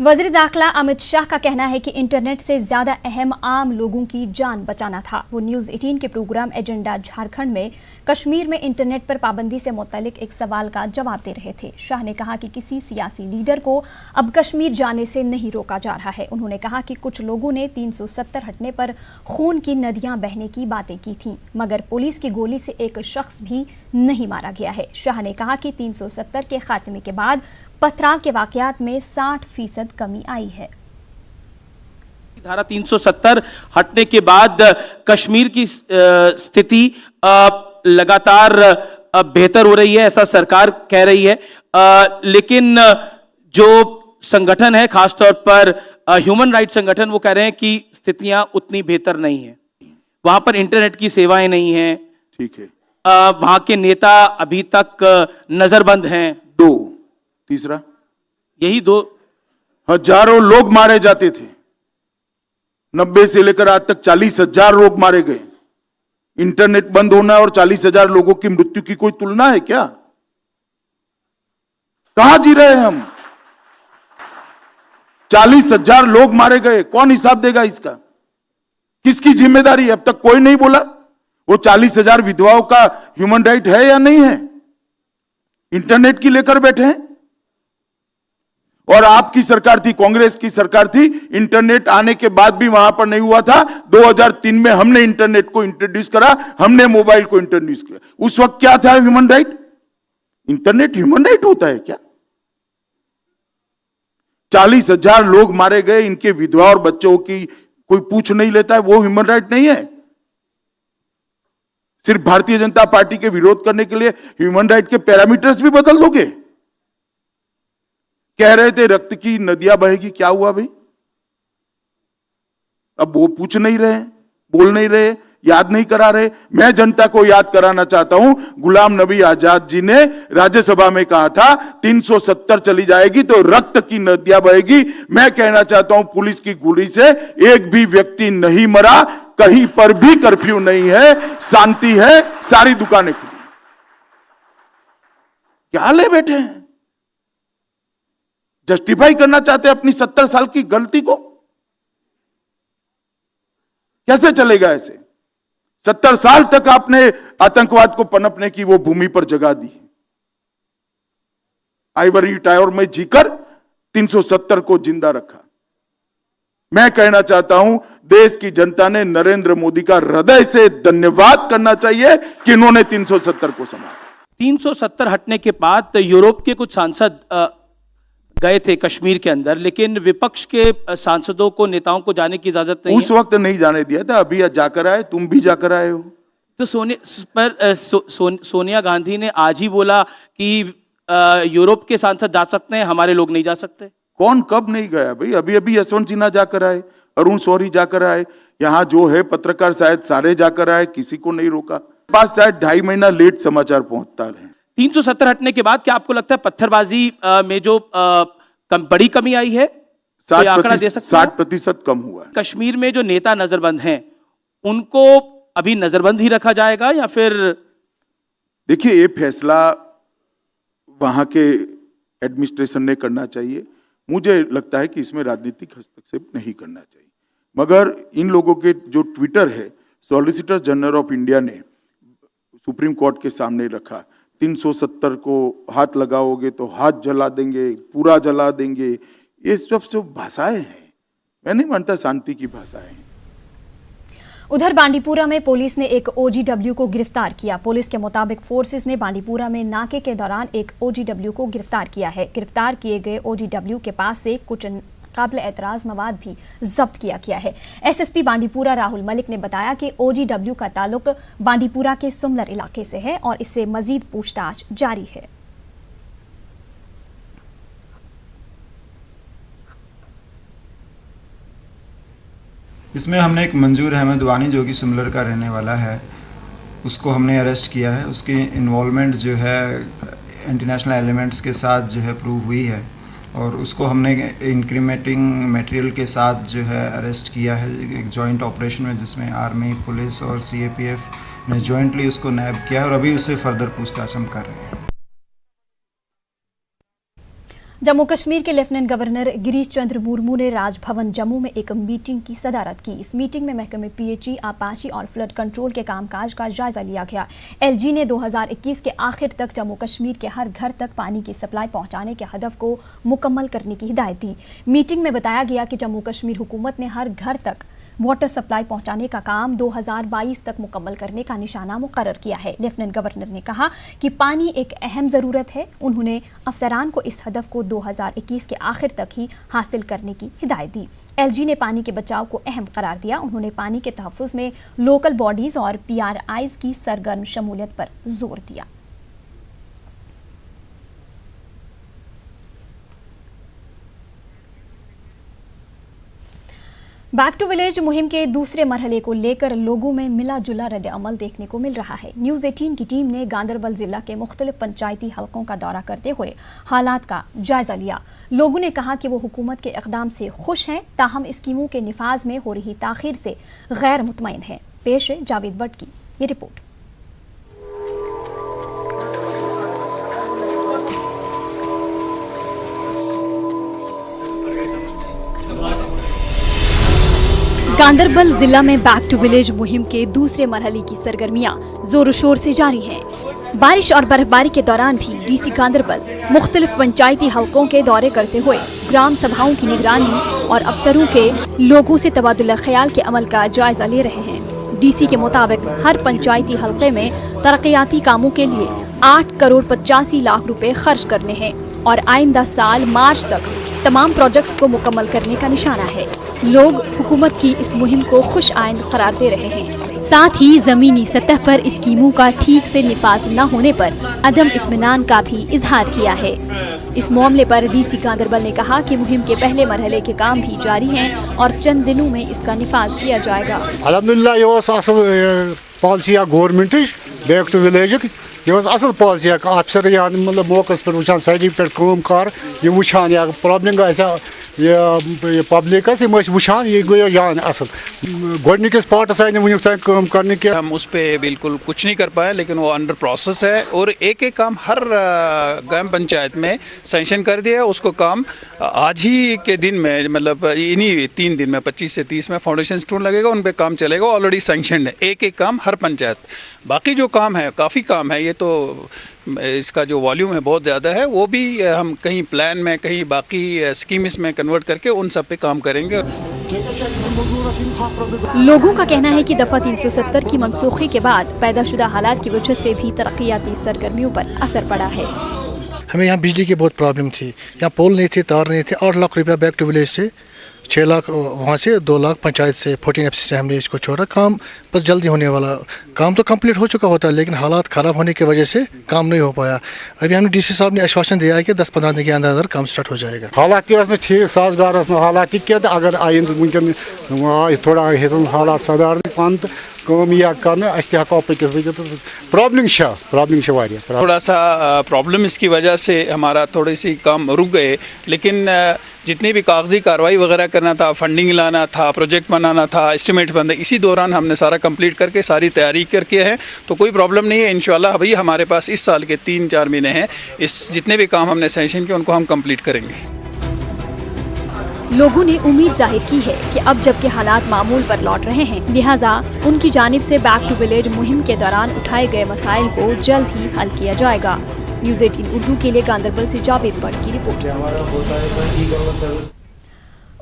वज़ीर दाखिला अमित शाह का कहना है कि इंटरनेट से ज्यादा अहम आम लोगों की जान बचाना था। वो न्यूज़ 18 के प्रोग्राम एजेंडा झारखंड में कश्मीर में इंटरनेट पर पाबंदी से मुतालिक एक सवाल का जवाब दे रहे थे। शाह ने कहा कि किसी सियासी लीडर को अब कश्मीर जाने से नहीं रोका जा रहा है। उन्होंने कहा कि कुछ लोगों ने 370 हटने पर खून की नदियां बहने की बातें की थीं, मगर पुलिस की गोली से एक शख्स भी नहीं मारा गया है। शाह ने कहा कि 370 के खात्मे के बाद पथराव के वाकयात में 60% कमी आई है। धारा 370 हटने के बाद कश्मीर की स्थिति लगातार बेहतर हो रही है, ऐसा सरकार कह रही है। लेकिन जो संगठन है, खासतौर पर ह्यूमन राइट संगठन, वो कह रहे हैं कि स्थितियां उतनी बेहतर नहीं है। वहां पर इंटरनेट की सेवाएं नहीं हैं। ठीक है। वहां के नेता अभी तक नजरबंद हैं। 2 तीसरा, यही 2 हजारों लोग मारे जाते थे। 90 से लेकर आज तक 40,000 लोग मारे गए। इंटरनेट बंद होना और 40,000 लोगों की मृत्यु की कोई तुलना है क्या? कहां जी रहे हैं हम? 40,000 लोग मारे गए, कौन हिसाब देगा इसका? किसकी जिम्मेदारी? अब तक कोई नहीं बोला। वो 40,000 विधवाओं का ह्यूमन राइट है या नहीं है? इंटरनेट की लेकर बैठे हैं। और आपकी सरकार थी, कांग्रेस की सरकार थी, इंटरनेट आने के बाद भी वहां पर नहीं हुआ था। 2003 में हमने इंटरनेट को इंट्रोड्यूस करा, हमने मोबाइल को इंट्रोड्यूस किया। उस वक्त क्या था human right? Internet human right होता है क्या? 40,000 लोग मारे गए, इनके विधवा और बच्चों की कोई पूछ नहीं लेता है, वो ह्यूमन राइट नहीं है। सिर्फ भारतीय जनता पार्टी के विरोध करने के लिए ह्यूमन राइट के पैरामीटर्स भी बदल दोगे? कह रहे थे रक्त की नदियां बहेगी, क्या हुआ भाई? अब वो पूछ नहीं रहे, बोल नहीं रहे, याद नहीं करा रहे। मैं जनता को याद कराना चाहता हूं, गुलाम नबी आजाद जी ने राज्यसभा में कहा था 370 चली जाएगी तो रक्त की नदियां बहेगी। मैं कहना चाहता हूं पुलिस की गोली से एक भी व्यक्ति नहीं मरा, कहीं पर भी कर्फ्यू नहीं है, शांति है, सारी दुकानें खुली। क्या ले बैठे हैं? जस्टिफाई करना चाहते हैं अपनी 70 साल की गलती को? कैसे चलेगा ऐसे? 70 साल तक आपने आतंकवाद को पनपने की वो भूमि पर जगह दी। आइवरी टावर में जीकर 370 को जिंदा रखा। मैं कहना चाहता हूं देश की जनता ने नरेंद्र मोदी का हृदय से धन्यवाद करना चाहिए कि इन्होंने 370 को संभाला। 370 हटने के बाद यूरोप के कुछ सांसद गए थे कश्मीर के अंदर, लेकिन विपक्ष के सांसदों को, नेताओं को जाने की इजाजत नहीं उस वक्त नहीं जाने दिया था, अभी जाकर आए, तुम भी जाकर आए हो। तो सोनिया गांधी ने आज ही बोला कि यूरोप के सांसद जा सकते हैं, हमारे लोग नहीं जा सकते। कौन कब नहीं गया भाई? अभी अभी यशवंत सिन्हा जाकर आए, अरुण शौरी जाकर आए, यहां जो है पत्रकार शायद सारे जाकर आए, किसी को नहीं रोका। पास शायद 2.5 महीना लेट समाचार पहुंचता है। 370 हटने के बाद क्या आपको लगता है पत्थरबाजी में जो बड़ी कमी आई है? 60% कम हुआ है। कश्मीर में जो नेता नजरबंद हैं, उनको अभी नजरबंद ही रखा जाएगा या फिर? देखिए, ये फैसला वहां के एडमिनिस्ट्रेशन ने करना चाहिए। मुझे लगता है कि इसमें राजनीतिक हस्तक्षेप नहीं करना चाहिए। मगर इन लोगों के जो ट्विटर है, सॉलिसिटर जनरल ऑफ इंडिया ने सुप्रीम कोर्ट के सामने रखा, 370 को हाथ लगाओगे तो हाथ जला देंगे, पूरा जला देंगे। ये सब भाषाएं हैं, मैं नहीं मानता शांति की भाषाएं हैं। उधर बांडीपुरा में पुलिस ने एक OGW को गिरफ्तार किया। पुलिस के मुताबिक फोर्सेस ने बांडीपुरा में नाके के दौरान एक OGW को गिरफ्तार किया है। गिरफ्तार किए गए OGW के पास से कुछ काबिल एतराज मवाद भी जब्त किया गया है। SSP बांडीपुरा राहुल मलिक ने बताया कि OGW का ताल्लुक बांडीपुरा के सुमलर इलाके से है और इससे मजीद पूछताछ जारी है। इसमें हमने एक मंजूर अहमद वानी जो कि सुमलर का रहने वाला है, उसको हमने अरेस्ट किया है। उसकी इन्वॉल्वमेंट जो है इंटरनेशनल एलिमेंट्स के साथ जो है प्रूव हुई है और उसको हमने इंक्रीमेंटिंग मटेरियल के साथ जो है अरेस्ट किया है एक जॉइंट ऑपरेशन में, जिसमें आर्मी, पुलिस और CAPF ने जॉइंटली उसको नैब किया है और अभी उससे फर्दर पूछताछ हम कर रहे हैं। जम्मू कश्मीर के लेफ्टिनेंट गवर्नर गिरीश चंद्र मुर्मू ने राजभवन जम्मू में एक मीटिंग की सदारत की। इस मीटिंग में महकमे पीएचई, आपाशी और फ्लड कंट्रोल के कामकाज का जायजा लिया गया। एलजी ने 2021 के आखिर तक जम्मू कश्मीर के हर घर तक पानी की सप्लाई पहुंचाने के हदफ को मुकम्मल करने की हिदायत दी। मीटिंग में बताया गया कि जम्मू कश्मीर हुकूमत ने हर घर तक वाटर सप्लाई पहुंचाने का काम 2022 तक मुकम्मल करने का निशाना मुकर्रर किया है। लेफ्टिनेंट गवर्नर ने कहा कि पानी एक अहम ज़रूरत है। उन्होंने अफसरान को इस हदफ को 2021 के आखिर तक ही हासिल करने की हिदायत दी। एलजी ने पानी के बचाव को अहम करार दिया। उन्होंने पानी के तहफ़्फ़ुज़ में लोकल बॉडीज़ और PRIs की सरगर्म शमूलियत पर जोर दिया। बैक टू विलेज मुहिम के दूसरे मरहले को लेकर लोगों में मिला जुला रद्द अमल देखने को मिल रहा है। न्यूज़ 18 की टीम ने गांदरबल जिला के मुख्तलिफ पंचायती हलकों का दौरा करते हुए हालात का जायजा लिया। लोगों ने कहा कि वो हुकूमत के इक़दाम से खुश हैं, ताहम स्कीमों के निफाज में हो रही ताख़ीर से गैर मुतमईन हैं। पेश है जावेद भट्ट की ये रिपोर्ट। गांदरबल जिला में बैक टू विलेज मुहिम के दूसरे मरहले की सरगर्मियां जोर शोर से जारी हैं। बारिश और बर्फबारी के दौरान भी डीसी गांदरबल मुख्तलिफ पंचायती हलकों के दौरे करते हुए ग्राम सभाओं की निगरानी और अफसरों के लोगों से तबादुल ख्याल के अमल का जायजा ले रहे हैं। डीसी के मुताबिक हर पंचायती हलके में तरक्याती कामों के लिए 8 करोड़ 85 लाख रुपए खर्च करने हैं और आइंदा साल मार्च तक तमाम प्रोजेक्ट्स को मुकम्मल करने का निशाना है। लोग हुकूमत की इस मुहिम को खुश आइंद करार दे रहे हैं। साथ ही जमीनी सतह पर स्कीमों का ठीक से निफाज न होने पर अदम इत्मीनान का भी इजहार किया है। इस मामले पर डीसी गांदरबल ने कहा कि मुहिम के पहले मरहले के काम भी जारी हैं और चंद दिनों में इसका निफाज किया जाएगा। अल्हम्दुलिल्लाह ये असल policy government back to village ये असल पॉलिसी अफसर मतलब मौके पर वुचान साइड पे काम कर ये वुचान या प्रॉब्लम ये पब्लिक वुचान ये गो जान असल गोडनिकस पार्टस आए वुन काम करने के हम उस पर बिल्कुल कुछ नहीं कर पाए, लेकिन वो अंडर प्रोसेस है और एक एक काम हर ग्राम पंचायत में सैंक्शन कर दिया है। उसको काम आज ही के दिन में मतलब इन्हीं 3 दिन में 25 से 30 में फाउंडेशन स्टोन लगेगा, उन पे काम चलेगा। ऑलरेडी सैंक्शन है एक एक काम हर पंचायत। बाकी जो काम है काफ़ी काम है, ये तो इसका जो वॉल्यूम है बहुत ज़्यादा है, वो भी हम कहीं प्लान में कहीं बाकी स्कीम्स में कन्वर्ट करके उन सब पे काम करेंगे। लोगों का कहना है कि दफा 370 की मनसूखी के बाद पैदाशुदा हालात की वजह से भी तरक्याती सरगर्मियों पर असर पड़ा है। हमें यहाँ बिजली की बहुत प्रॉब्लम थी, यहाँ पोल नहीं थे, तार नहीं थे। 8 लाख रुपया बैक टू विलेज से, 6 लाख वहाँ से, 2 लाख पंचायत से, 14 FC से हमने इसको छोड़ा। काम बस जल्दी होने वाला, काम तो कंप्लीट हो चुका होता है, लेकिन हालात ख़राब होने की वजह से काम नहीं हो पाया। अभी हमने डीसी साहब ने आश्वासन दिया है कि 10-15 दिन के अंदर अंदर काम स्टार्ट हो जाएगा। हालात ठीक साजगार हालात क्या अगर आइन वुनकन थोड़ा हालात सदार पान तो काम या करना हको प्रॉब्लम थोड़ा सा प्रॉब्लम इसकी वजह से हमारा थोड़ी सी काम रुक गए, लेकिन जितनी भी कागजी कार्रवाई वगैरह करना था, फंडिंग लाना था, प्रोजेक्ट बनाना था, एस्टिमेट बनना, इसी दौरान हमने सारा कंप्लीट करके सारी तैयारी करके है, तो कोई प्रॉब्लम नहीं है। इंशाल्लाह अभी हमारे पास इस साल के 3-4 महीने हैं, इस जितने भी काम हमने सैंक्शन किए उनको हम कंप्लीट करेंगे। लोगों ने उम्मीद जाहिर की है कि अब जबकि हालात मामूल पर लौट रहे हैं, लिहाजा उनकी जानिब से बैक टू विलेज मुहिम के दौरान उठाए गए मसाइल को जल्द ही हल किया जाएगा। न्यूज़ 18 उर्दू के लिए गांदरबल से जावेद भट्ट की रिपोर्ट।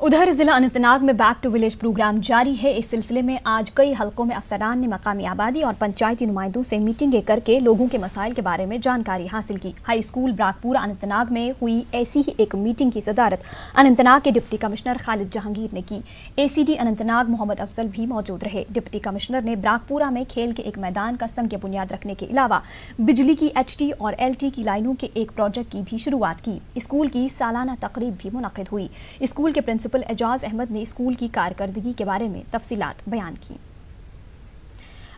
उधर जिला अनंतनाग में बैक टू विलेज प्रोग्राम जारी है। इस सिलसिले में आज कई हलकों में अफसरान ने मकामी आबादी और पंचायती नुमाइंदों से मीटिंगें करके लोगों के मसाइल के बारे में जानकारी हासिल की। हाई स्कूल ब्राकपुरा अनंतनाग में हुई ऐसी ही एक मीटिंग की सदारत अनंतनाग के डिप्टी कमिश्नर खालिद जहांगीर ने की। ACD अनंतनाग मोहम्मद अफजल भी मौजूद रहे। डिप्टी कमिश्नर ने ब्राकपुरा में खेल के एक मैदान का संग बुनियाद रखने के अलावा बिजली की HT और LT की लाइनों के एक प्रोजेक्ट की भी शुरुआत की। स्कूल की सालाना तकरीब भी मुनक़िद हुई। स्कूल के प्रिंसिपल एजाज अहमद ने स्कूल की कारकर्दगी के बारे में तफसीलात बयान की।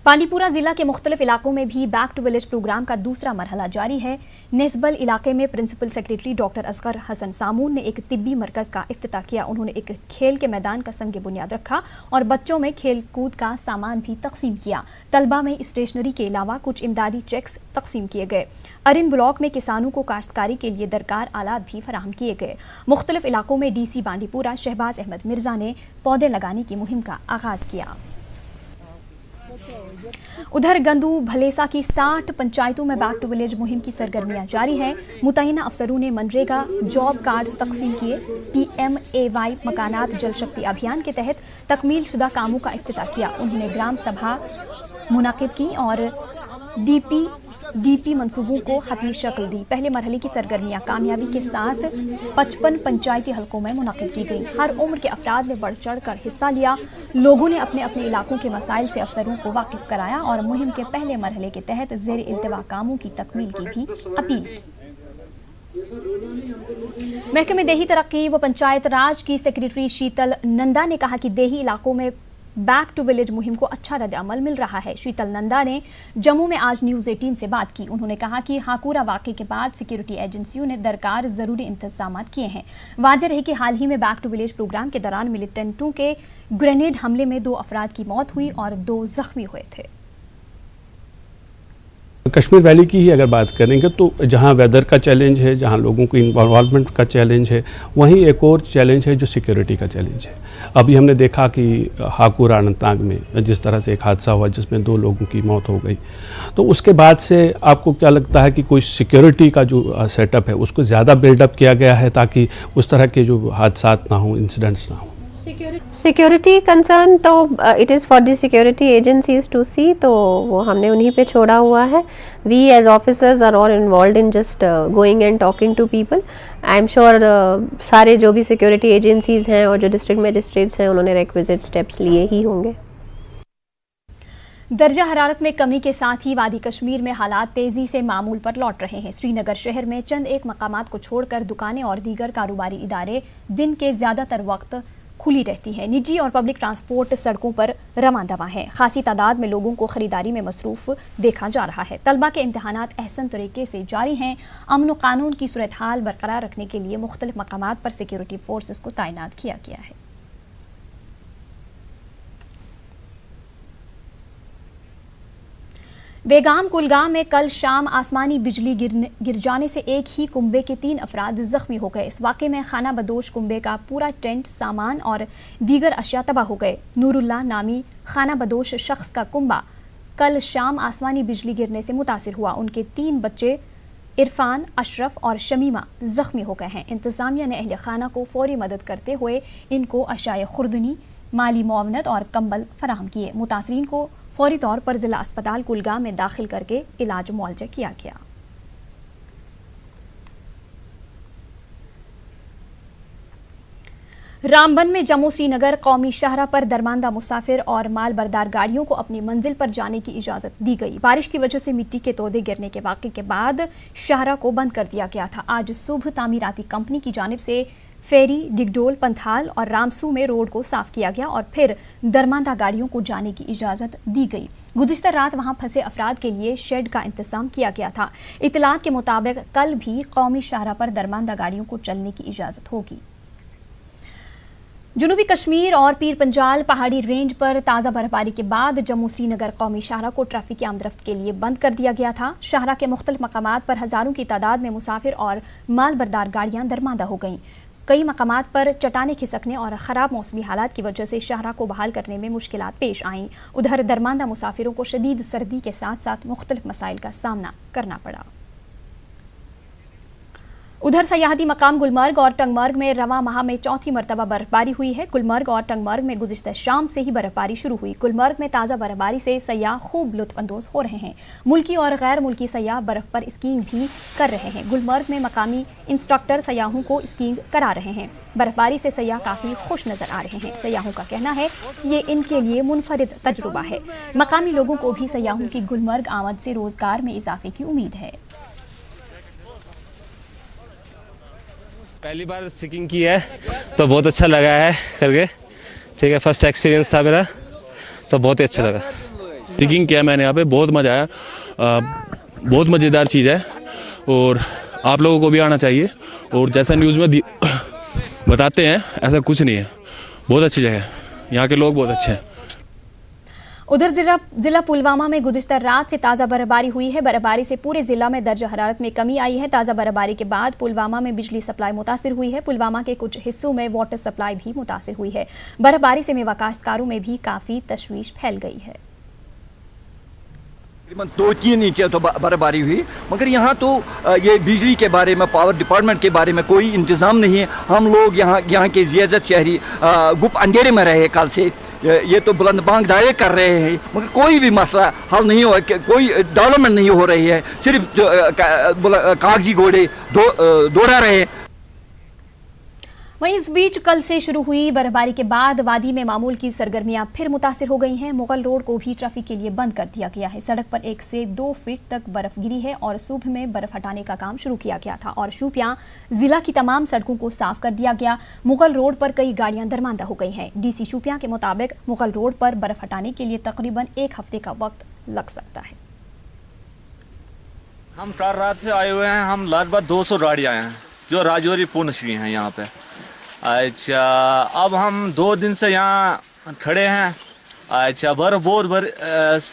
बांडीपुरा जिला के मुख्तलिफ इलाकों में भी बैक टू विलेज प्रोग्राम का दूसरा मरहला जारी है। नेस्बल इलाके में principal secretary doctor Asgar Hasan Samoon ने एक तिब्बी मरकज का इफ्तिताह किया। उन्होंने एक खेल के मैदान का संग बुनियाद रखा और बच्चों में खेल कूद का सामान भी तकसीम किया। तलबा में स्टेशनरी के अलावा कुछ इमदादी चेक्स तकसीम किए गए। अरिन ब्लॉक में किसानों को काश्तकारी के लिए दरकार आलात भी फराहम किए गए। मुख्तलिफ इलाकों में डीसी बांडीपुरा शहबाज अहमद मिर्जा ने पौधे लगाने की मुहिम का आगाज किया। उधर गंदू भलेसा की 60 पंचायतों में बैक टू विलेज मुहिम की सरगर्मियां जारी हैं। मुतय्यना अफसरों ने मनरेगा जॉब कार्ड्स तकसीम किए। PMAY मकानात जल शक्ति अभियान के तहत तकमील शुदा कामों का इफ्तिताह किया। उन्होंने ग्राम सभा मुनाकिद की और DP मंसूबों को हतमी शक्ल दी। पहले मरहले की सरगर्मियां कामयाबी के साथ 55 पंचायती हलकों में मुनाकिद की गई। हर उम्र के अफराद ने बढ़ चढ़ कर हिस्सा लिया। लोगों ने अपने अपने इलाकों के मसाइल से अफसरों को वाकिफ कराया और मुहिम के पहले मरहले के तहत ज़ेर इल्तिवा कामों की तकमील की भी अपील की। महकमे देही तरक्की व पंचायत राज की सेक्रेटरी शीतल नंदा ने कहा कि देही इलाकों में बैक टू विलेज मुहिम को अच्छा रद्द-ए-अमल मिल रहा है। शीतल नंदा ने जम्मू में आज न्यूज़ 18 से बात की। उन्होंने कहा कि हाकुरा वाक़े के बाद सिक्योरिटी एजेंसियों ने दरकार ज़रूरी इंतज़ाम किए हैं। वाज़ेह रहे कि हाल ही में बैक टू विलेज प्रोग्राम के दौरान मिलिटेंटों के ग्रेनेड हमले में 2 अफराद की मौत हुई और 2 जख्मी हुए थे। कश्मीर वैली की ही अगर बात करेंगे तो जहाँ वेदर का चैलेंज है, जहाँ लोगों को इन्वॉल्वमेंट का चैलेंज है, वहीं एक और चैलेंज है जो सिक्योरिटी का चैलेंज है। अभी हमने देखा कि हाकुरा अनंतनाग में जिस तरह से एक हादसा हुआ जिसमें 2 लोगों की मौत हो गई, तो उसके बाद से आपको क्या लगता है कि कोई सिक्योरिटी का जो सेटअप है उसको ज़्यादा बिल्डअप किया गया है ताकि उस तरह के जो हादसा ना हो, इंसिडेंट्स ना हो? सिक्योरिटी कंसर्न तो it is for the security agencies to see, तो वो हमने उन्हीं पे छोड़ा हुआ है। We as officers are all involve in just going and talking to people. I am sure सारे जो भी सिक्योरिटी एजेंसीज हैं और जो डिस्ट्रिक्ट मजिस्ट्रेट्स हैं उन्होंने रिक्विजिट स्टेप्स लिए ही होंगे। दर्जा हरारत में कमी के साथ ही वादी कश्मीर में हालात तेजी से मामूल पर लौट रहे हैं। श्रीनगर शहर में चंद एक मकामात को छोड़कर दुकानें और दीगर कारोबारी इदारे दिन के ज़्यादातर वक्त खुली रहती है। निजी और पब्लिक ट्रांसपोर्ट सड़कों पर रवां दवा है। खासी तादाद में लोगों को खरीदारी में मसरूफ देखा जा रहा है। तलबा के इम्तहानात अहसन तरीके से जारी हैं। अमन व कानून की सूरत हाल बरकरार रखने के लिए मुख्तलिफ मकामात पर सिक्योरिटी फोर्सेस को तैनात किया गया है। बेगाम कुलगाम में कल शाम आसमानी बिजली गिर जाने से एक ही कुंबे के 3 अफराद जख्मी हो गए। इस वाक़े में खाना बदोश कुंबे का पूरा टेंट, सामान और दीगर अशिया तबाह हो गए। नूरुल्लाह नामी खाना बदोश शख्स का कुंबा कल शाम आसमानी बिजली गिरने से मुतासिर हुआ। उनके 3 बच्चे इरफान, अशरफ और शमीमा जख्मी हो गए हैं। इंतज़ामिया ने अहले खाना को फौरी मदद करते हुए इनको अशाए खुर्दनी, माली मुआवनत और कंबल फराहम किए। मुतासरीन को फौरी तौर पर जिला अस्पताल कुलगाम में दाखिल करके इलाज मुआवजा किया गया। रामबन में जम्मू श्रीनगर कौमी शाहरा पर दरमांदा मुसाफिर और माल बरदार गाड़ियों को अपनी मंजिल पर जाने की इजाज़त दी गई। बारिश की वजह से मिट्टी के तोदे गिरने के वाक़े के बाद शाहरा को बंद कर दिया गया था। आज सुबह तामीराती कंपनी की जानिब से फेरी, डिगडोल, पंथाल और रामसू में रोड को साफ किया गया और फिर दरमांदा गाड़ियों को जाने की इजाज़त दी गई। गुज़िश्ता रात वहां फंसे अफराद के लिए शेड का इंतज़ाम किया गया था। इतलात के मुताबिक कल भी कौमी शाहरा पर दरमांदा गाड़ियों को चलने की इजाज़त होगी। जनूबी कश्मीर और पीर पंजाल पहाड़ी रेंज पर ताज़ा बर्फबारी के बाद जम्मू श्रीनगर कौमी शाहरा को ट्रैफिक की आमदरफ्त के लिए बंद कर दिया गया था। शाहरा के मुख्तलिफ मकामात पर हज़ारों की तादाद में मुसाफिर और माल बरदार गाड़ियाँ दरमांदा हो गईं। कई मकामात पर चट्टानें खिसकने और ख़राब मौसमी हालात की वजह से शाहरा को बहाल करने में मुश्किलात पेश आईं। उधर दरमांदा मुसाफिरों को शदीद सर्दी के साथ साथ मुख्तलिफ मसाइल का सामना करना पड़ा। उधर सयाहती मकाम गुलमर्ग और टंगमर्ग में रवां माह में चौथी मरतबा बर्फबारी हुई है। गुलमर्ग और टंगमर्ग में गुज़िश्ता शाम से ही बर्फबारी शुरू हुई। गुलमर्ग में ताज़ा बर्फबारी से सयाह खूब लुत्फ़ अंदोज़ हो रहे हैं। मुल्की और गैर मुल्की सयाह बर्फ़ पर स्कीइंग भी कर रहे हैं। गुलमर्ग में मकामी इंस्ट्रक्टर सयाहों को स्कीइंग करा रहे हैं। बर्फबारी से सयाह काफ़ी खुश नज़र आ रहे हैं। सयाहों का कहना है कि ये इनके लिए मुनफरिद तजुर्बा है। मकामी लोगों को भी सयाहों की गुलमर्ग आमद से रोज़गार में इजाफे की उम्मीद है। पहली बार स्कीइंग की है तो बहुत अच्छा लगा है करके। ठीक है, फर्स्ट एक्सपीरियंस था मेरा तो बहुत ही अच्छा लगा। ट्रैकिंग किया मैंने यहाँ पे, बहुत मज़ा आया। बहुत मज़ेदार चीज़ है और आप लोगों को भी आना चाहिए। और जैसा न्यूज़ में बताते हैं ऐसा कुछ नहीं है, बहुत अच्छी जगह है, यहाँ के लोग बहुत अच्छे हैं। उधर जिला पुलवामा में गुज़िश्ता रात से ताज़ा बर्फबारी हुई है। बर्फबारी से पूरे जिला में दर्जा हरारत में कमी आई है। ताज़ा बर्फबारी के बाद पुलवामा में बिजली सप्लाई मुतासिर हुई है। पुलवामा के कुछ हिस्सों में वाटर सप्लाई भी मुतासिर हुई है। बर्फबारी से मेवा काश्तकारों में भी काफ़ी तशवीश फैल गई है। तकरीबन 2-3 इंच तो बर्फबारी हुई, मगर यहाँ तो ये बिजली के बारे में, पावर डिपार्टमेंट के बारे में कोई इंतज़ाम नहीं है। हम लोग यहाँ के ज़ियादत शहरी गुप अंधेरे में रहे कल से। ये तो बुलंदबांग दावे कर रहे हैं मगर कोई भी मसला हल नहीं हो, कोई डेवलपमेंट नहीं हो रही है, सिर्फ कागजी घोड़े दौड़ा रहे हैं। वहीं इस बीच कल से शुरू हुई बर्फबारी के बाद वादी में मामूल की सरगर्मियां फिर मुतासिर हो गई हैं। मुगल रोड को भी ट्रैफिक के लिए बंद कर दिया गया है। सड़क पर 1 से 2 फीट तक बर्फ गिरी है और सुबह में बर्फ हटाने का काम शुरू किया गया था और शोपियां जिला की तमाम सड़कों को साफ कर दिया गया। मुगल रोड पर कई गाड़ियां दरमांदा हो गई हैं। डीसी शोपियां के मुताबिक मुगल रोड पर बर्फ हटाने के लिए तकरीबन 1 हफ्ते का वक्त लग सकता है। हम कल रात से आए हुए हैं, हम लगभग 200 गाड़ियाँ हैं जो राजौरी पूर्णश्री हैं यहाँ पे। अच्छा, अब हम 2 दिन से यहाँ खड़े हैं। अच्छा, बर्फ बहुत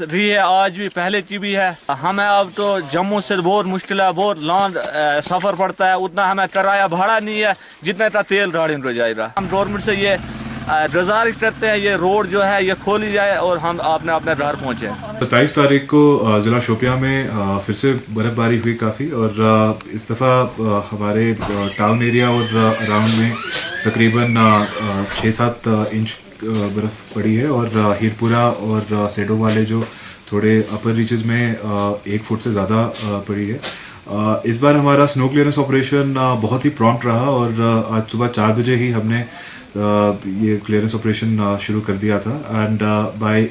रही है, आज भी पहले की भी है। हमें अब तो जम्मू से बहुत मुश्किल है, बहुत लॉन्ग सफ़र पड़ता है, उतना हमें किराया भाड़ा नहीं है जितना का तेल गाड़ी में जाएगा। हम गवर्नमेंट से ये गुजारिश करते हैं ये रोड जो है ये खोली जाए और हम अपने घर पहुँचे। 27 तारीख को ज़िला शोपियां में फिर से बर्फबारी हुई काफ़ी, और इस दफ़ा हमारे टाउन एरिया और अराउंड में तकरीबन 6-7 इंच बर्फ़ पड़ी है और हीरपुरा और सेडो वाले जो थोड़े अपर रीचेस में 1 फुट से ज़्यादा पड़ी है। इस बार हमारा स्नो क्लियरेंस ऑपरेशन बहुत ही प्रॉम्प्ट रहा और आज सुबह 4 बजे ही हमने ये क्लियरेंस ऑपरेशन शुरू कर दिया था and by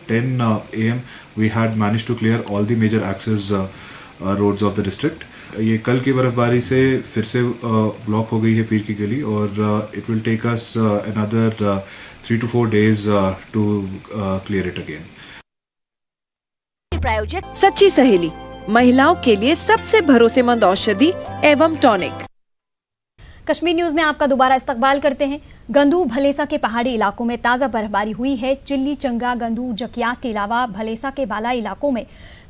10 AM we had manage to clear all the major access roads of the district. ये कल की बर्फबारी से फिर से ब्लॉक हो गई है पीर की गली और it will take us another 3 to 4 days to clear it again. प्रायोजक सच्ची सहेली, महिलाओं के लिए सबसे भरोसेमंद औषधि एवं टॉनिक। कश्मीर न्यूज में आपका दोबारा इस्तकबाल करते हैं। गंदू भलेसा के पहाड़ी इलाकों में ताज़ा बर्फबारी हुई है। चिल्ली, चंगा, गंदू, जकियास के अलावा भलेसा के बालाई इलाकों में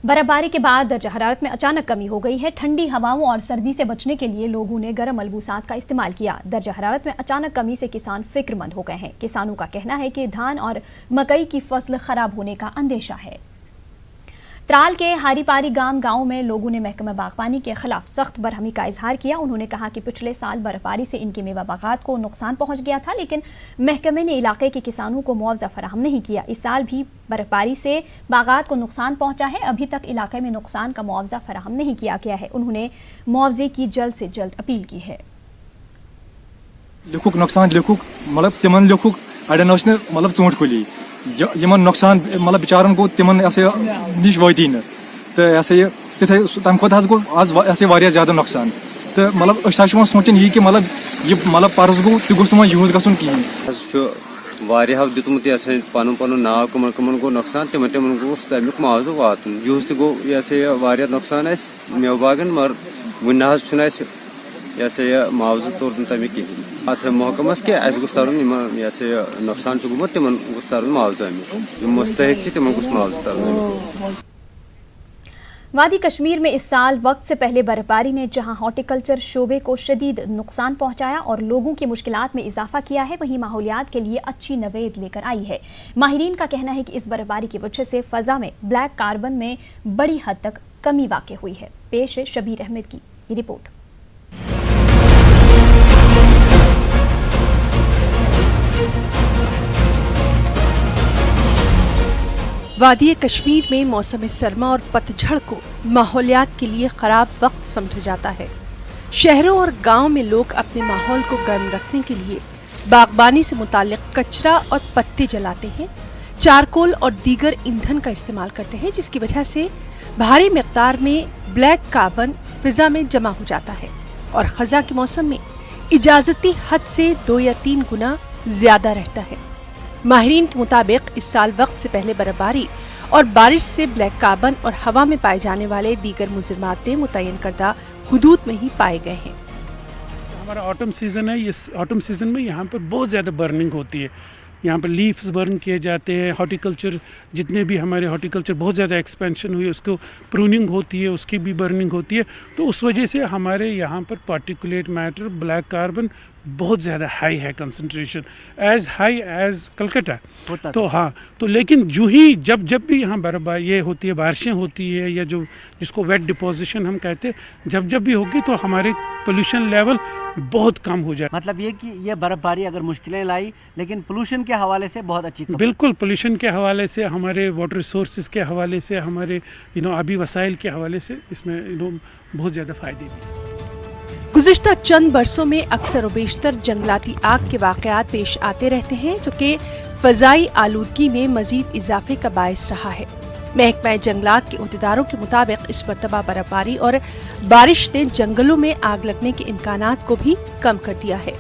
बर्फबारी के बाद दर्जा हरारत में अचानक कमी हो गई है। ठंडी हवाओं और सर्दी से बचने के लिए लोगों ने गर्म मलबूसात का इस्तेमाल किया। दर्जा हरारत में अचानक कमी से किसान फिक्रमंद हो गए हैं। किसानों का कहना है कि धान और मकई की फसल खराब होने का अंदेशा है। त्राल के हारीपारी गांव में लोगों ने महकमा बागबानी के खिलाफ सख्त बरहमी का इजहार किया। उन्होंने कहा कि पिछले साल बर्फबारी से इनके मेवा बागात को नुकसान पहुंच गया था, लेकिन महकमे ने इलाके के किसानों को मुआवजा फराहम नहीं किया। इस साल भी बर्फबारी से बागात को नुकसान पहुंचा है। अभी तक इलाके में नुकसान का मुआवजा फराहम नहीं किया गया है। उन्होंने मुआवजे की जल्द से जल्द अपील की है। लिखुक नुकसान लिखुक मतलब तिमन लिखुक अड़न मतलब ूंठ कुली यमन नुकसान मतलब बिचारन गो तिमन निश वाती न तो तिथे तम खुद गो आज ज़्यादा नुकसान तो मतलब सोचन यह कि मतलब यह मतलब पर्स गो तह गोस यूज गन कहें दितमुत पन पन नाव कमन कमन गो नुकसान तिमन तिमन गोस तमिक मुआवजह वातन यूज तह गो नुकसान मेव बागन मगर वन मुआवजह तोर तमिक कहें अत महकमस के गोस तरन नुकसान गुमुत तिमन गोस तरन मुआवजा मुस्तहिक तिमन गोस मुआवजा तरन। वादी कश्मीर में इस साल वक्त से पहले बर्फबारी ने जहां हॉर्टिकल्चर शोबे को शदीद नुकसान पहुंचाया और लोगों की मुश्किलात में इजाफा किया है, वहीं माहौलियात के लिए अच्छी नवेद लेकर आई है। माहिरीन का कहना है कि इस बर्फबारी की वजह से फ़ज़ा में ब्लैक कार्बन में बड़ी हद तक कमी वाक़ हुई है। पेश है शबीर अहमद की ये रिपोर्ट। वादी कश्मीर में मौसम सरमा और पतझड़ को माहौलियात के लिए ख़राब वक्त समझा जाता है। शहरों और गांव में लोग अपने माहौल को गर्म रखने के लिए बागबानी से मुताल्लिक कचरा और पत्ते जलाते हैं, चारकोल और दीगर ईंधन का इस्तेमाल करते हैं, जिसकी वजह से भारी मिक़दार में ब्लैक कार्बन फ़िज़ा में जमा हो जाता है और ख़ज़ा के मौसम में इजाज़ती हद से 2 या 3 गुना ज़्यादा रहता है। माहिरीन के मुताबिक इस साल वक्त से पहले बर्फबारी और बारिश से ब्लैक कार्बन और हवा में पाए जाने वाले दीगर मुजरिमात मुतय्यन करदा हुदूद में ही पाए गए हैं। हमारा ऑटम सीज़न है, इस ऑटम सीज़न में यहाँ पर बहुत ज़्यादा बर्निंग होती है। यहाँ पर लीव्स बर्न किए जाते हैं, हॉर्टिकल्चर जितने भी हमारे हॉर्टिकल्चर बहुत ज़्यादा एक्सपेंशन हुई, उसको प्रूनिंग होती है, उसकी भी बर्निंग होती है। तो उस वजह से हमारे यहाँ पर पार्टिकुलेट मैटर, ब्लैक कार्बन बहुत ज़्यादा हाई है, concentration as high as Calcutta. तो हाँ, तो लेकिन जो ही जब भी यहाँ बर्फबारी ये होती है, बारिशें होती है, या जो जिसको वेट डिपोजिशन हम कहते हैं, जब भी होगी तो हमारे पोल्यूशन लेवल बहुत कम हो जाए। मतलब ये कि ये बर्फबारी अगर मुश्किलें लाई, लेकिन पोल्यूशन के हवाले से बहुत अच्छी। बिल्कुल, पोल्यूशन के हवाले से, हमारे वाटर रिसोर्सेज के हवाले से, हमारे आबी वसाइल के हवाले से इसमें बहुत ज़्यादा फ़ायदे भी। गुज़िश्ता चंद बरसों में अक्सर और बेशतर जंगलाती आग के वाक़यात पेश आते रहते हैं, जो कि फ़ज़ाई आलूदगी में मज़ीद इजाफे का बायस रहा है। महकमा जंगलात के अहदेदारों के मुताबिक इस मरतबा बर्फबारी और बारिश ने जंगलों में आग लगने के इम्कानात को भी कम कर दिया है।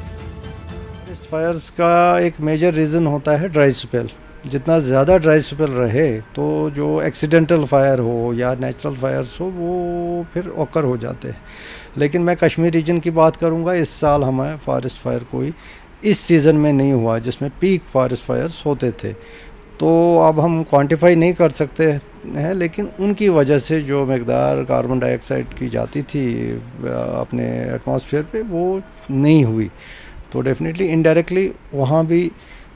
फायर्स का एक मेजर रीज़न होता है ड्राई स्पेल। जितना ज़्यादा ड्राई स्पेल रहे तो जो एक्सीडेंटल फायर हो या नेचुरल फायर्स हो वो फिर ऑकर हो जाते हैं। लेकिन मैं कश्मीर रीजन की बात करूँगा, इस साल हमें फॉरेस्ट फायर कोई इस सीज़न में नहीं हुआ जिसमें पीक फॉरेस्ट फायर्स होते थे। तो अब हम क्वांटिफाई नहीं कर सकते हैं, लेकिन उनकी वजह से जो मकदार कार्बन डाइऑक्साइड की जाती थी अपने एटमॉस्फेयर पे वो नहीं हुई। तो डेफिनेटली इनडायरेक्टली वहाँ भी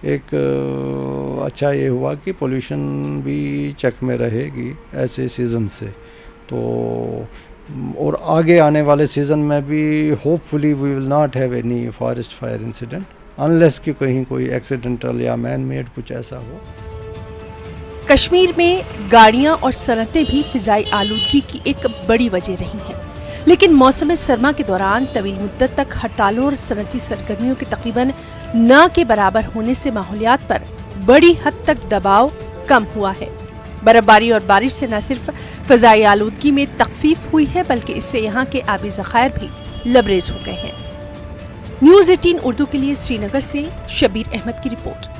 एक अच्छा ये हुआ कि पोल्यूशन भी चेक में रहेगी ऐसे सीज़न से। तो और आगे आने वाले सीज़न में भी hopefully we will not have any forest fire incident unless कि कहीं कोई एक्सीडेंटल या मैन मेड कुछ ऐसा हो। कश्मीर में गाड़ियां और सनतें भी फिजाई आलूदगी की एक बड़ी वजह रही हैं, लेकिन मौसम सरमा के दौरान तवील मुद्दत तक हड़तालों और सनती सरगर्मियों के तकरीबन न के बराबर होने से माहौलियात पर बड़ी हद तक दबाव कम हुआ है। बर्फबारी और बारिश से न सिर्फ फिजाई आलूदगी में तखफीफ हुई है, बल्कि इससे यहाँ के आबी ज़खायर भी लबरेज हो गए हैं। न्यूज़ 18 उर्दू के लिए श्रीनगर से शबीर अहमद की report.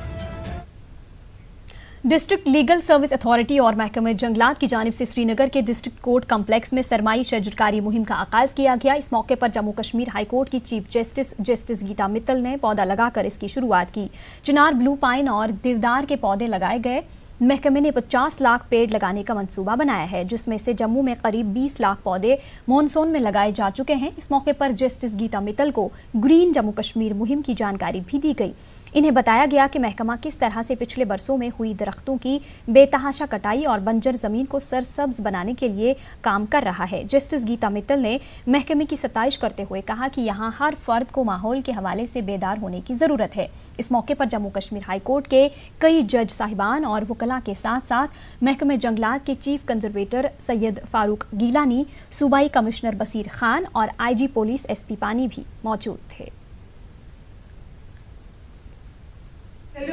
District legal service authority और महकमे जंगलात की जानिब से श्रीनगर के डिस्ट्रिक्ट कोर्ट कम्प्लेक्स में सरमाई शजरकारी मुहिम का आगाज किया गया। इस मौके पर जम्मू कश्मीर हाई कोर्ट की चीफ जस्टिस गीता मित्तल ने पौधा लगाकर इसकी शुरुआत की। चिनार, ब्लू पाइन और देवदार के पौधे लगाए गए। महकमे ने 50 लाख पेड़ लगाने का मंसूबा बनाया है, जिसमें से जम्मू में करीब 20 लाख पौधे मॉनसून में लगाए जा चुके हैं। इस मौके पर जस्टिस गीता मित्तल को ग्रीन जम्मू कश्मीर मुहिम की जानकारी भी दी गई। इन्हें बताया गया कि महकमा किस तरह से पिछले बरसों में हुई दरख्तों की बेतहाशा कटाई और बंजर जमीन को सरसब्ज बनाने के लिए काम कर रहा है। जस्टिस गीता मित्तल ने महकमे की सताइश करते हुए कहा कि यहाँ हर फर्द को माहौल के हवाले से बेदार होने की ज़रूरत है। इस मौके पर जम्मू कश्मीर हाई कोर्ट के कई जज साहिबान और वकला के साथ साथ महकमे जंगलात के चीफ कंजर्वेटर सैयद फारूक गीलानी, सूबाई कमिश्नर बसीर खान और IG पुलिस SP पानी भी मौजूद थे।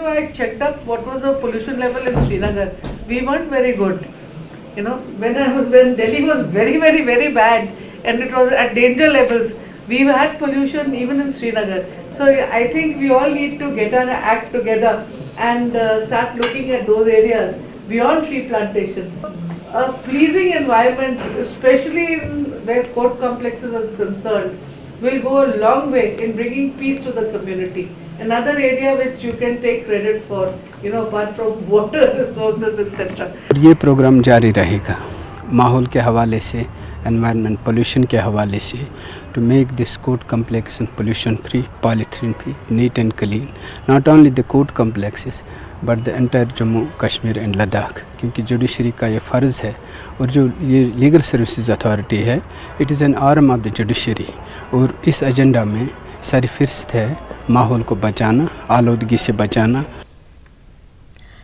I checked up what was the pollution level in Srinagar. We weren't very good. When Delhi was very, very, very bad and it was at danger levels, we had pollution even in Srinagar. So I think we all need to get our act together and start looking at those areas beyond tree plantation. A pleasing environment, especially where court complexes is concerned, will go a long way in bringing peace to the community. Another area which you can take credit for, apart from water resources, etc. ये programme जारी रहेगा माहौल के हवाले से, environment pollution के हवाले से, to make this court complex pollution free, polythene free, neat and clean, not only the court complexes but the entire Jammu Kashmir and Ladakh. क्योंकि जुडिशरी का ये फ़र्ज़ है और जो ये लीगल सर्विसेज अथॉरिटी है, it is an arm of the judiciary. और इस एजेंडा में सरफिरस्त है माहौल को बचाना, आलूदगी से बचाना।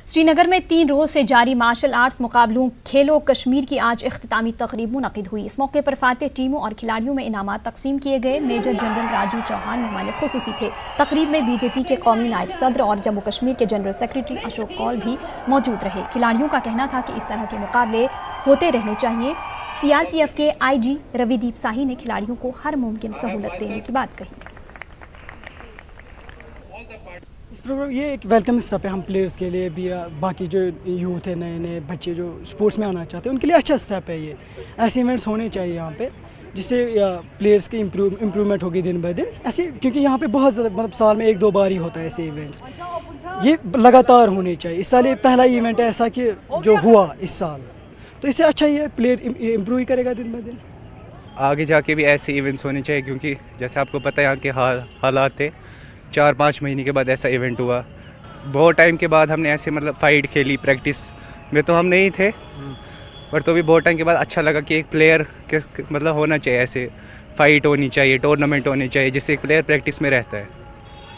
श्रीनगर में 3 रोज से जारी मार्शल आर्ट्स मुकाबलों खेलो कश्मीर की आज इख्तितामी तकरीब मुनक़िद हुई। इस मौके पर फातेह टीमों और खिलाड़ियों में इनामात तकसीम किए गए। मेजर जनरल राजू चौहान मेहमान खुसूसी थे। तकरीब में BJP के कौमी नायब सदर और जम्मू कश्मीर के जनरल सेक्रेटरी अशोक कौल भी मौजूद रहे। खिलाड़ियों का कहना था कि इस तरह के मुकाबले होते रहने चाहिए। CRPF के IG रविदीप शाही ने खिलाड़ियों को हर मुमकिन सहूलत देने की बात कही। इस प्रोग्राम ये एक वेलकम स्टेप है हम प्लेयर्स के लिए भी, बाकी जो यूथ है, नए नए बच्चे जो स्पोर्ट्स में आना चाहते हैं उनके लिए अच्छा स्टेप है ये। ऐसे इवेंट्स होने चाहिए यहाँ पे जिससे प्लेयर्स की इम्प्रूवमेंट होगी दिन ब दिन ऐसे, क्योंकि यहाँ पे बहुत ज़्यादा मतलब साल में 1-2 बार ही होता है ऐसे इवेंट्स, ये लगातार होने चाहिए। इस साल ये पहला इवेंट है ऐसा कि जो हुआ इस साल, तो इससे अच्छा ये प्लेयर इम्प्रूव ही करेगा दिन ब दिन। आगे जाके भी ऐसे इवेंट्स होने चाहिए, क्योंकि जैसे आपको पता है यहाँ के हालात थे, 4-5 महीने के बाद ऐसा इवेंट हुआ। बहुत टाइम के बाद हमने ऐसे मतलब फ़ाइट खेली, प्रैक्टिस में तो हम नहीं थे, पर तो भी बहुत टाइम के बाद अच्छा लगा कि एक प्लेयर के मतलब होना चाहिए, ऐसे फ़ाइट होनी चाहिए, टूर्नामेंट होने चाहिए, जिससे एक प्लेयर प्रैक्टिस में रहता है।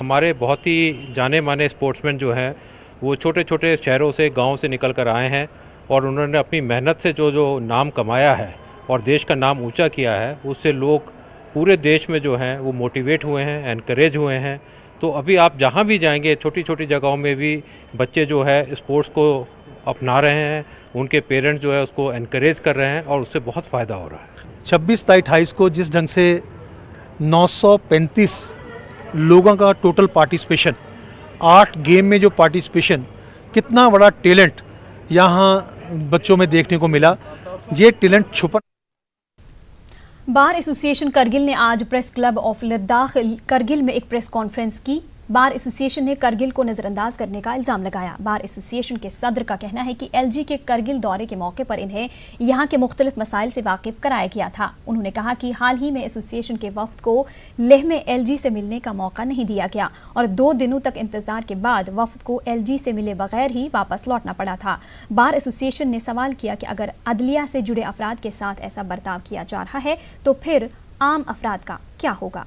हमारे बहुत ही जाने माने स्पोर्ट्समैन जो हैं वो छोटे छोटे शहरों से, गाँव से निकल कर आए हैं और उन्होंने अपनी मेहनत से जो नाम कमाया है और देश का नाम ऊँचा किया है, उससे लोग पूरे देश में जो हैं वो मोटिवेट हुए हैं, एनकरेज हुए हैं। तो अभी आप जहाँ भी जाएंगे छोटी छोटी जगहों में भी बच्चे जो है स्पोर्ट्स को अपना रहे हैं, उनके पेरेंट्स जो है उसको एनकरेज कर रहे हैं और उससे बहुत फ़ायदा हो रहा है। 26-28 को जिस ढंग से 935 लोगों का टोटल पार्टिसिपेशन, 8 गेम में जो पार्टिसिपेशन, कितना बड़ा टैलेंट यहाँ बच्चों में देखने को मिला। ये टैलेंट छुपा। बार एसोसिएशन करगिल ने आज press club of Ladakh Kargil में एक प्रेस कॉन्फ्रेंस की। बार एसोसिएशन ने करगिल को नजरअंदाज करने का इल्जाम लगाया। बार एसोसिएशन के सदर का कहना है कि एलजी के करगिल दौरे के मौके पर इन्हें यहाँ के मुख्तलिफ मसाइल से वाकिफ कराया गया था। उन्होंने कहा कि हाल ही में एसोसिएशन के वफ्द को लेह में एलजी से मिलने का मौका नहीं दिया गया और 2 दिनों तक इंतजार के बाद वफ्द को एलजी से मिले बगैर ही वापस लौटना पड़ा था। बार एसोसिएशन ने सवाल किया कि अगर अदलिया से जुड़े अफराद के साथ ऐसा बर्ताव किया जा रहा है तो फिर आम अफराद का क्या होगा।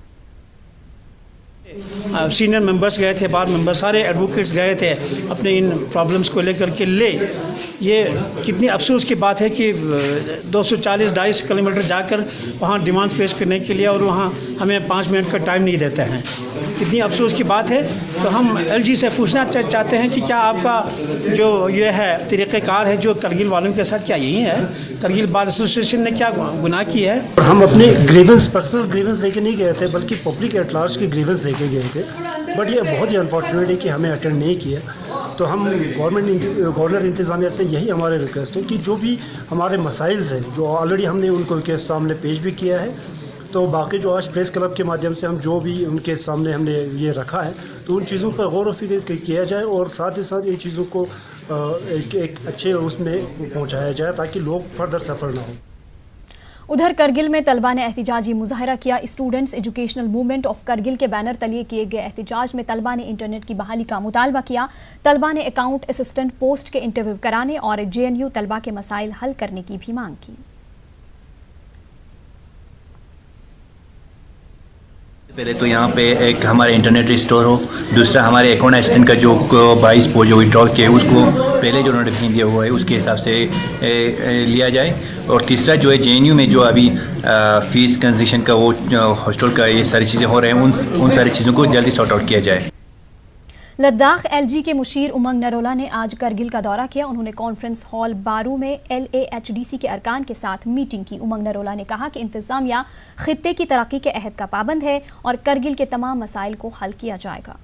सीनियर मेंबर्स गए थे, बार मेंबर्स, सारे एडवोकेट्स गए थे अपने इन प्रॉब्लम्स को लेकर के ये कितनी अफसोस की बात है कि 240-250 किलोमीटर जाकर वहाँ डिमांड्स पेश करने के लिए और वहाँ हमें 5 मिनट का टाइम नहीं देते हैं। कितनी अफसोस की बात है। तो हम एलजी से पूछना चाहते हैं कि क्या आपका जो ये है तरीक़ेकार है जो करगिल वालों के साथ, क्या यही है? करगिल बार एसोसिएशन ने क्या गुनाह की है? हम अपने ग्रीवेंस, पर्सनल ग्रीवेंस लेके नहीं गए थे, बल्कि पब्लिक एट लार्ज की ग्रीवेंस लेके गए थे। बट ये बहुत ही अनफॉर्चुनेट है कि हमें अटेंड नहीं किया। तो हम गवर्नर इंतज़ामिया से यही हमारे रिक्वेस्ट है कि जो भी हमारे मसाइल हैं, जो ऑलरेडी हमने उनको के सामने पेश भी किया है, तो बाकी जो आज प्रेस क्लब के माध्यम से हम जो भी उनके सामने हमने ये रखा है, तो उन चीज़ों पर गौर व फिक्र किया जाए और साथ ही साथ इन चीज़ों को एक अच्छे उसमें पहुँचाया जाए ताकि लोग फर्दर सफ़र ना हो। उधर करगिल में तलबा ने एहतिजाजी मुजाहरा किया। Students educational movement of Kargil के बैनर तले किए गए एहतिजाज में तलबा ने इंटरनेट की बहाली का मुतालबा किया। तलबा ने अकाउंट असिस्टेंट पोस्ट के इंटरव्यू कराने और जेएनयू तलबा के मसाइल हल करने की भी मांग की। पहले तो यहाँ पे एक हमारा इंटरनेट रिस्टोर हो, दूसरा हमारे अकाउंट असिस्टेंट का जो 22 को जो विड्रॉल किया है उसको पहले जो नोटिफिकेशन दिया हुआ है उसके हिसाब से लिया जाए, और तीसरा जो है जेएनयू में जो अभी फीस कंसेशन का वो हॉस्टल का ये सारी चीज़ें हो रहे हैं उन सारी चीज़ों को जल्दी सॉर्ट आउट किया जाए। लद्दाख एलजी के मुशीर उमंग नरोला ने आज करगिल का दौरा किया। उन्होंने कॉन्फ्रेंस हॉल बारू में LAHDC के अरकान के साथ मीटिंग की। उमंग नरोला ने कहा कि इंतजामिया खित्ते की तरक्की के अहद का पाबंद है और करगिल के तमाम मसाइल को हल किया जाएगा।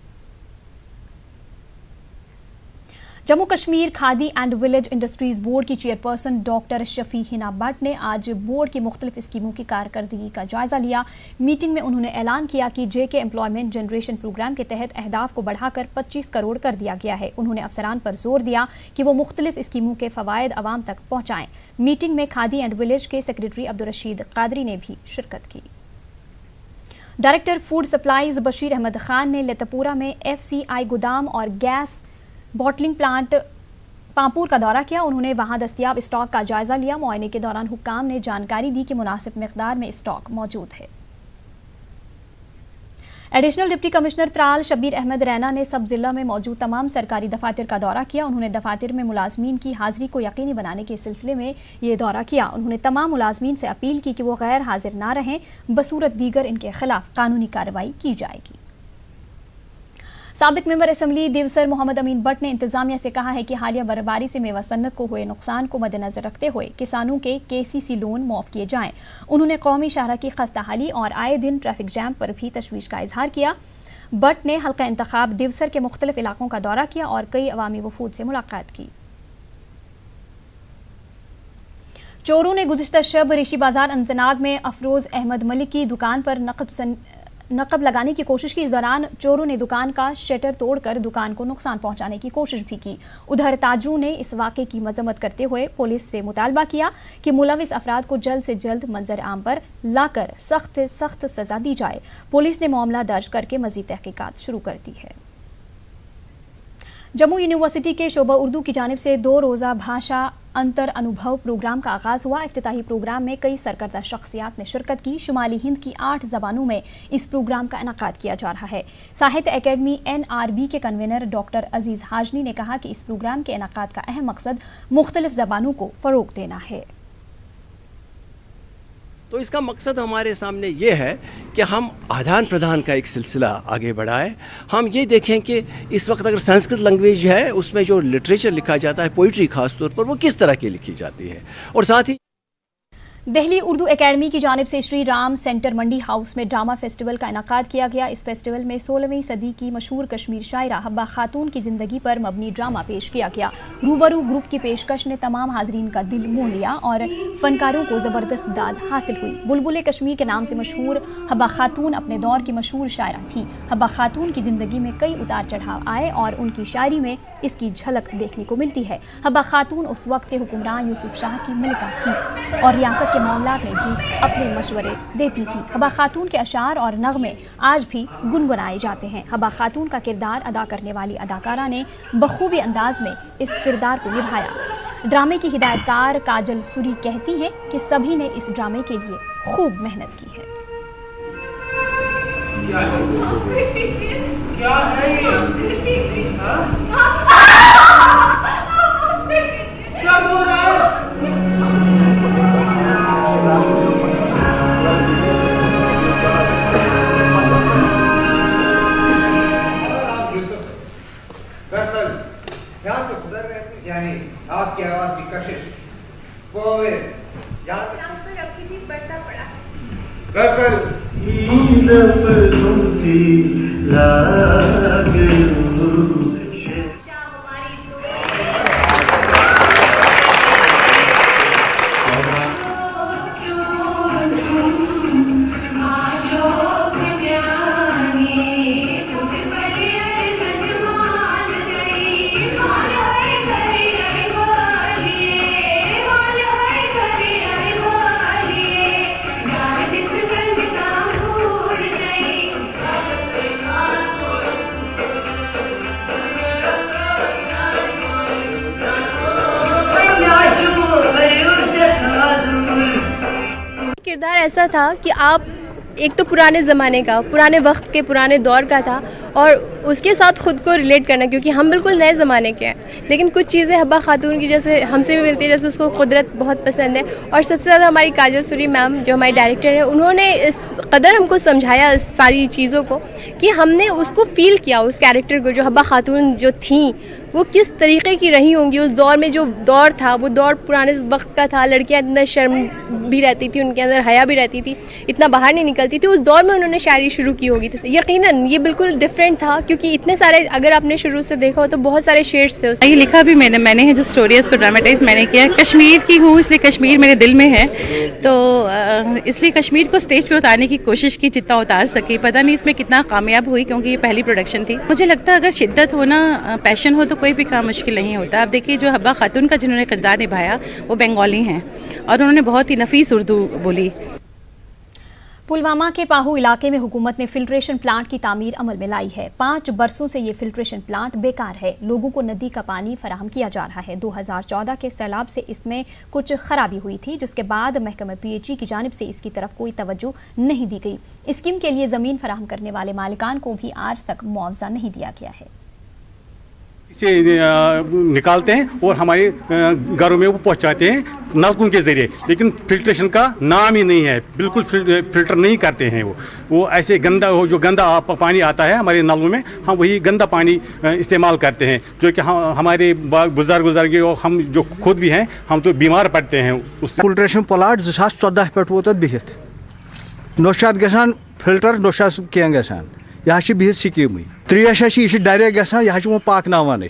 Jammu Kashmir khadi and village industries board की चेयरपर्सन डॉक्टर शफी हिना भट्ट ने आज बोर्ड की मुख्तलिफ स्कीमों की कारकर्दगी का जायजा लिया। मीटिंग में उन्होंने ऐलान किया कि JK एम्प्लॉयमेंट जनरेशन प्रोग्राम के तहत अहदाफ को बढ़ाकर 25 करोड़ कर दिया गया है। उन्होंने अफसरान पर जोर दिया कि वो मुख्तलिफ स्कीमों के फवायद आवाम तक पहुँचाएं। मीटिंग में खादी एंड विलेज के सेक्रेटरी अब्दुल-रशीद कादरी ने भी शिरकत की। Director food supplies Bashir Ahmad Khan ने लतपुरा में FCI गोदाम और गैस बॉटलिंग प्लांट पांपुर का दौरा किया। उन्होंने वहां दस्तयाब स्टॉक का जायजा लिया। मुआयने के दौरान हुक्काम ने जानकारी दी कि मुनासिब मिकदार में स्टॉक मौजूद है। Additional deputy commissioner Tral Shabbir Ahmad Raina ने सब जिला में मौजूद तमाम सरकारी दफातर का दौरा किया। उन्होंने दफातर में मुलाजमीन की हाजिरी को यकीनी बनाने के सिलसिले में ये दौरा किया। उन्होंने तमाम मुलाजमीन से अपील की कि वो गैर हाजिर ना रहें, बसूरत दीगर इनके खिलाफ कानूनी कार्रवाई की जाएगी। साबिक मेंबर असम्बली देवसर मोहम्मद अमीन भट्ट ने इंतजामिया से कहा है कि हालिया बर्फबारी से मेवा सन्नत को हुए नुकसान को मद्देनजर रखते हुए किसानों के KCC लोन माफ किए जाएं। उन्होंने कौमी शाहरा की खस्ताहाली और आए दिन ट्रैफिक जैम पर भी तशवीश का इजहार किया। बट ने हल्का इंतखाब दिवसर के मुख्तलिफ इलाकों का दौरा किया और कई अवामी वफूद से मुलाकात की। चोरों ने गुज़िश्ता शब ऋषि बाजार अनंतनाग में अफरोज़ अहमद मलिक की दुकान पर नकब लगाने की कोशिश की। इस दौरान चोरों ने दुकान का शटर तोड़कर दुकान को नुकसान पहुंचाने की कोशिश भी की। उधर ताजरों ने इस वाक़े की मजम्मत करते हुए पुलिस से मुतालबा किया कि मुलविस अफराद को जल्द से जल्द मंजर आम पर लाकर सख्त से सख्त सजा दी जाए। पुलिस ने मामला दर्ज करके मज़ीद तहकीकात शुरू कर दी है। जम्मू यूनिवर्सिटी के शोबा उर्दू की जानिब से 2 रोज़ा भाषा अंतर अनुभव प्रोग्राम का आगाज़ हुआ। इफ्तिताही प्रोग्राम में कई सरकर्दा शख्सियात ने शिरकत की। शुमाली हिंद की 8 ज़बानों में इस प्रोग्राम का इनकाद किया जा रहा है। साहित्य एकेडमी NRB के कन्वीनर डॉक्टर अजीज़ हाजनी ने कहा कि इस प्रोग्राम के इनकाद का अहम मकसद मुख्तलिफ ज़बानों को फ़रोग़ देना है। तो इसका मकसद हमारे सामने ये है कि हम आदान प्रदान का एक सिलसिला आगे बढ़ाएं। हम ये देखें कि इस वक्त अगर संस्कृत लैंग्वेज है उसमें जो लिटरेचर लिखा जाता है, पोइट्री खास तौर पर, वो किस तरह की लिखी जाती है। और साथ ही दिल्ली उर्दू एकेडमी की जानिब से श्री राम सेंटर मंडी हाउस में ड्रामा फेस्टिवल का इनकाद किया गया। इस फेस्टिवल में 16वीं सदी की मशहूर कश्मीर शायरा हब्बा खातून की ज़िंदगी पर मबनी ड्रामा पेश किया गया। रूबरू ग्रुप की पेशकश ने तमाम हाजरीन का दिल मोह लिया और फनकारों को ज़बरदस्त दाद हासिल हुई। बुलबुल कश्मीर के नाम से मशहूर हब्बा खातून अपने दौर की मशहूर शायरा थी। हब्बा खातून की ज़िंदगी में कई उतार चढ़ाव आए और उनकी शायरी में इसकी झलक देखने को मिलती है। हब्बा खातून उस वक्त के हुक्मरान यूसुफ शाह की मलिका थी और रियासत के मामलात में भी अपने मशवरे देती थी। हब्बा खातून के अशार और नगमे आज भी गुनगुनाए जाते हैं। हब्बा खातून का किरदार अदा करने वाली अदाकारा ने बखूबी अंदाज में इस किरदार को निभाया। ड्रामे की हिदायतकार काजल सुरी कहती हैं कि सभी ने इस ड्रामे के लिए खूब मेहनत की है। क्या है ये? क्या बोल रहा है? यहाँ से गुजर रहे थे, यानी आपकी आवाज की कशिश वो यहाँ पर रखी थी, बढ़ता पड़ा। दरअसल किरदार ऐसा था कि आप एक तो पुराने ज़माने का, पुराने वक्त के, पुराने दौर का था और उसके साथ ख़ुद को रिलेट करना, क्योंकि हम बिल्कुल नए ज़माने के हैं। लेकिन कुछ चीज़ें हब्बा खातून की जैसे हमसे भी मिलती है, जैसे उसको कुदरत बहुत पसंद है। और सबसे ज़्यादा हमारी काजल सुरी मैम जो हमारी डायरेक्टर है, उन्होंने इस कदर हमको समझाया इस सारी चीज़ों को कि हमने उसको फ़ील किया, उस कैरेक्टर को, जो हब्बा खातून जो थी वो किस तरीके की रही होंगी उस दौर में। जो दौर था वो दौर पुराने वक्त का था। लड़कियां इतना शर्म भी रहती थी, उनके अंदर हया भी रहती थी, इतना बाहर नहीं निकलती थी। उस दौर में उन्होंने शायरी शुरू की होगी। यकीनन ये बिल्कुल डिफरेंट था, क्योंकि इतने सारे, अगर आपने शुरू से देखा हो तो बहुत सारे शेड्स थे। ये लिखा भी मैंने है, जो स्टोरी है उसको ड्रामेटाइज मैंने किया। कश्मीर की हूँ इसलिए कश्मीर मेरे दिल में है, तो इसलिए कश्मीर को स्टेज पे उतारने की कोशिश की जितना उतार सकी। पता नहीं इसमें कितना कामयाब हुई, क्योंकि ये पहली प्रोडक्शन थी। मुझे लगता है अगर शिद्दत हो ना, पैशन हो, तो कोई भी काम मुश्किल नहीं होता। आप देखिए जो हब्बा खातून का जिन्होंने किरदार निभाया वो बंगाली हैं और उन्होंने बहुत ही नफीस उर्दू बोली। पुलवामा के पाहू इलाके में हुकूमत ने फिल्ट्रेशन प्लांट की तामीर अमल में लाई है। 5 बरसों से ये फिल्ट्रेशन प्लांट बेकार है। लोगों को नदी का पानी फराहम किया जा रहा है। 2014 के सैलाब से इसमें कुछ खराबी हुई थी, जिसके बाद महकमा PHE की जानिब से इसकी तरफ कोई तवज्जो नहीं दी गई। स्कीम के लिए ज़मीन फराहम करने वाले मालिकान को भी आज तक मुआवजा नहीं दिया गया है। इसे निकालते हैं और हमारे घरों में वो पहुंचाते हैं नलकों के ज़रिए, लेकिन फिल्ट्रेशन का नाम ही नहीं है। बिल्कुल फिल्टर नहीं करते हैं वो ऐसे गंदा हो, जो गंदा पानी आता है हमारे नलों में, हम वही गंदा पानी इस्तेमाल करते हैं, जो कि हमारे बुजुर्ग और हम जो खुद भी हैं, हम तो बीमार पड़ते हैं उससे। फिल्ट्रेशन प्लांट 2014 पे वोत बिहित नोशाद गसान फिल्टर नोशाद क्या गसान यह बिहित स्कीम त्रेश यह डायरेक्ट गसान यह वो पाकनावान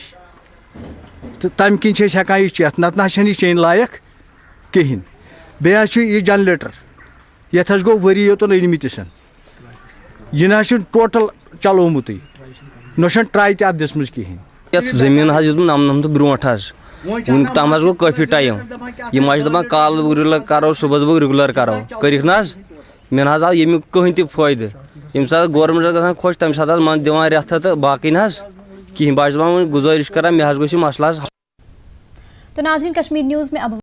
तो तम किन हेकान यह चेत नत ना चेन लायक कहें बेह यह जनरेटर ये गो वरी योतन अनमित यह ना टोटल चलोमुत न ट्राई तथ दिसम कहें जमीन नमनम तो ब्रोट वन तम गो काफी टाइम यम दपान कल रेगुलर करो सुबह रेगुलर करो कर मे ना आव यमुक कहें तक फायदे यम सात गवर्नमेंट ग खुश तम सात मन दिवान रेथ तो बाकी ना कहें बह दपान गुजारिश कर मे गो मसला। तो नाज़रीन, कश्मीर न्यूज़ में अब